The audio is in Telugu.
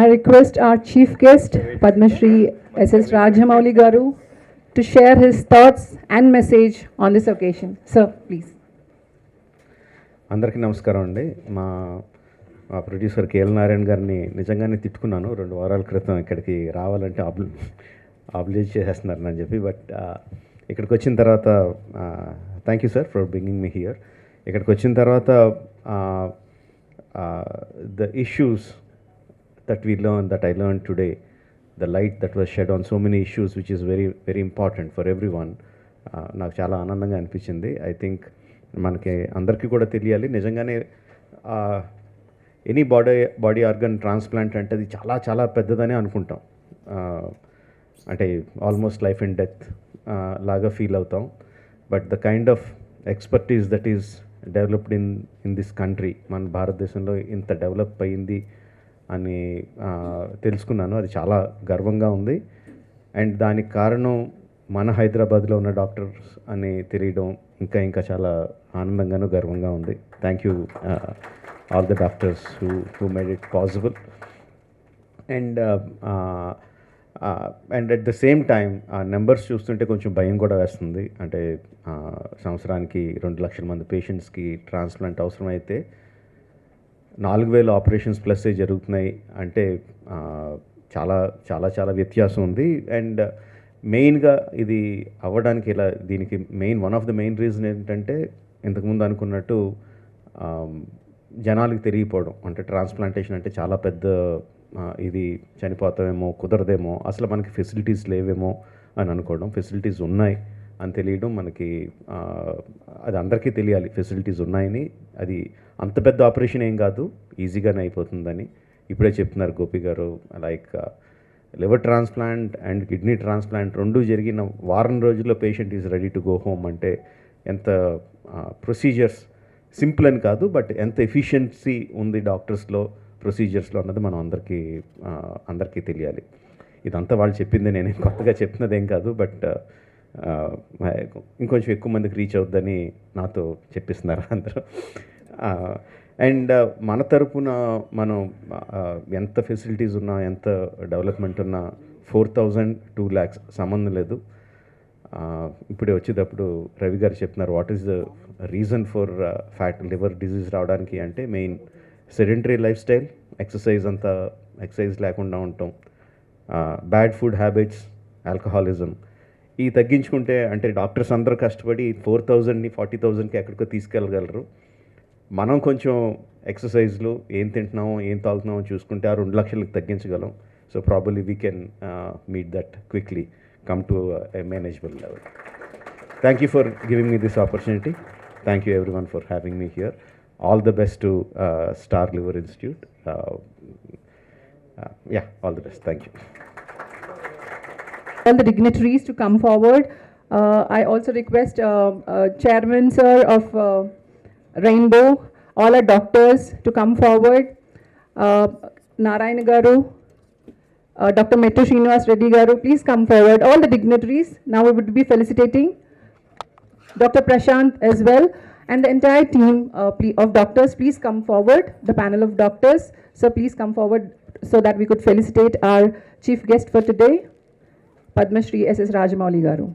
I request our chief guest, Padma Shri S.S. Rajamouli Garu, to share his thoughts and message on this occasion. Sir, please. అందరికీ నమస్కారం అండి. మా ప్రొడ్యూసర్ కేఎల్ నారాయణ గారిని నిజంగానే తిట్టుకున్నాను 2 వారాల క్రితం ఇక్కడికి రావాలంటే ఆబ్లిజ్ చేసేస్తున్నారని చెప్పి. బట్ ఇక్కడికి వచ్చిన తర్వాత thank you sir for bringing me here. ఇక్కడికి వచ్చిన తర్వాత the issues that we learned, that I learned today, the light that was shed on so many issues which is very very important for everyone, నాకు చాలా ఆనందంగా అనిపించింది. ఐ థింక్ మనకి అందరికీ కూడా తెలియాలి నిజంగానే ఎనీ బాడీ ఆర్గన్ ట్రాన్స్ప్లాంట్ అంటే అది చాలా చాలా పెద్దదని అనుకుంటాం. అంటే ఆల్మోస్ట్ లైఫ్ అండ్ డెత్ లాగా ఫీల్ అవుతాం. But the kind of expertise that is developed in this country, మన భారతదేశంలో ఇంత డెవలప్ అయ్యింది అని తెలుసుకున్నాను. అది చాలా గర్వంగా ఉంది. అండ్ దానికి కారణం మన హైదరాబాద్లో ఉన్న డాక్టర్స్ అని తెలియడం ఇంకా ఇంకా చాలా ఆనందంగాను గర్వంగా ఉంది. Thank you all the doctors who made it possible. And at the same time ఆ నెంబర్స్ చూస్తుంటే కొంచెం భయం కూడా వేస్తుంది. అంటే సంవత్సరానికి 2 లక్షల మంది పేషెంట్స్కి ట్రాన్స్ప్లాంట్ అవసరమైతే 4,000 ఆపరేషన్స్ ప్లస్ జరుగుతున్నాయి అంటే చాలా చాలా చాలా వ్యత్యాసం ఉంది. అండ్ మెయిన్గా ఇది అవ్వడానికి ఇలా దీనికి one of the main reason ఏంటంటే ఇంతకుముందు అనుకున్నట్టు జనాలకు తెలియపోవడం. అంటే ట్రాన్స్ప్లాంటేషన్ అంటే చాలా పెద్ద ఇది చనిపోతామేమో, కుదరదేమో, అసలు మనకి ఫెసిలిటీస్ లేవేమో అని అనుకోవడం. ఫెసిలిటీస్ ఉన్నాయి అని తెలియడం మనకి, అది అందరికీ తెలియాలి ఫెసిలిటీస్ ఉన్నాయని. అది అంత పెద్ద ఆపరేషన్ ఏం కాదు, ఈజీగానే అయిపోతుందని ఇప్పుడే చెప్తున్నారు గోపి గారు. Like liver transplant and kidney transplant 2 జరిగిన వారం రోజుల్లో patient is ready to go home. అంటే ఎంత ప్రొసీజర్స్ సింపుల్ అని కాదు, బట్ ఎంత ఎఫిషియన్సీ ఉంది డాక్టర్స్లో, ప్రొసీజర్స్లో అన్నది మనం అందరికీ తెలియాలి. ఇదంతా వాళ్ళు చెప్పింది, నేను కొత్తగా చెప్తున్నదేం కాదు. బట్ ఇంకొంచెం ఎక్కువ మందికి రీచ్ అవుద్దని నాతో చెప్పిస్తున్నారు అందరూ. అండ్ మన తరపున మనం ఎంత ఫెసిలిటీస్ ఉన్నా, ఎంత డెవలప్మెంట్ ఉన్నా 4,000 2 lakhs సంబంధం లేదు. ఇప్పుడే వచ్చేటప్పుడు రవి గారు చెప్తున్నారు what is the reason for fat liver disease రావడానికి అంటే main sedentary life style, exercise లేకుండా ఉండటం, బ్యాడ్ ఫుడ్ హ్యాబిట్స్, ఆల్కహాలిజం. ఈ తగ్గించుకుంటే అంటే డాక్టర్స్ అందరూ కష్టపడి 4,000ని 40,000కి ఎక్కడికో తీసుకెళ్ళగలరు. మనం కొంచెం ఎక్సర్సైజ్లు ఏం తింటున్నామో ఏం తాగుతున్నామో చూసుకుంటే ఆ 2 లక్షలకు తగ్గించగలం. So probably we can meet that quickly, come to a manageable level. Thank you for giving me this opportunity. Thank you everyone for having me here. All the best to Star Liver Institute. Yeah, all the best. Thank you. All the dignitaries to come forward. I also request Chairman Sir of Rainbow, all our doctors to come forward. Narayana Garu, Dr. Mettu Srinivas Reddy Garu, please come forward. All the dignitaries. Now we would be felicitating Dr. Prashant as well, and the entire team of doctors. Please come forward. The panel of doctors. So please come forward so that we could felicitate our chief guest for today, Padma Shri S.S. Rajamouli Garu.